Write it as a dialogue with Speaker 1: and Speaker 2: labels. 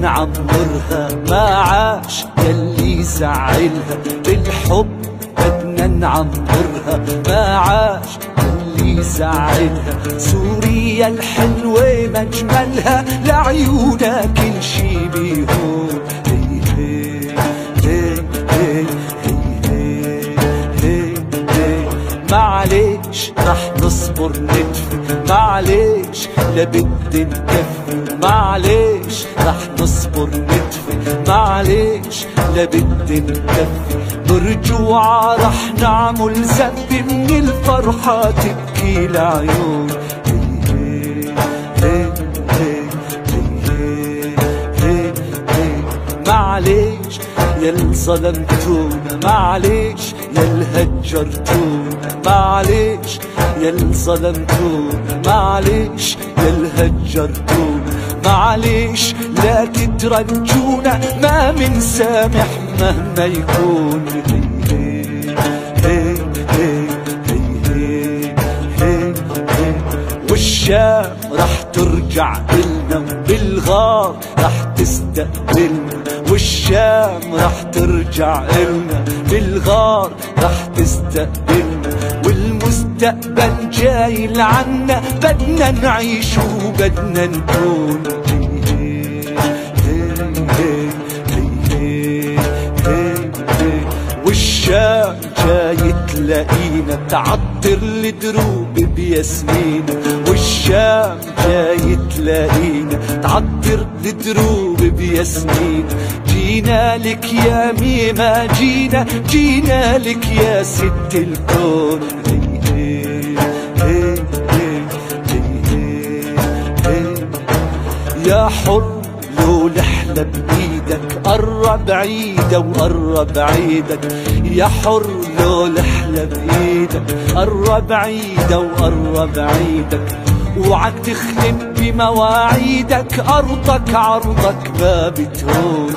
Speaker 1: نعمرها، ما عاش يلي زعلها، بالحب بدنا نعمرها، ما عاش يلي زعلها. سوريا الحلوة مجملها، لعيونها كل شي بيهون. هي هي هي هي هي هي معليش رح نصبر ندفي، معليش لبدي نكفي، معليش رح نصبر ندفي، معليش لبدي نكفي. برجوعة رح نعمل زفة، من الفرحة تبكي العيون. معليش يل ظلمتونا، معليش يل هجرتونا، معليش يل ظلمتونا، معليش يل هجرتونا، معليش لا تترجونا، ما منسامح مهما يكون. والشام رح ترجع إلنا، بالغار رح تستقبلنا، والشام رح ترجع إلنا، بالغار رح تستقبلنا. والمستقبل جاي لعنا، بدنا نعيش وبدنا نكون. والشام جاي تلاقينا، تعطر الدروب بياسمينا، والشام جاي تلاقينا، تعطر الدروب بياسمينا. جينا لك يا ميمة، جينا جينا لك يا ست الكون. يا حر لو لحلة بإيدك، قرب عيدة وقرب عيدك. يا حر لو لحلة بإيدك، قرب عيدة وقرب عيدك. وعك تخلف بمواعيدك، أرضك عرضك ما بتهون.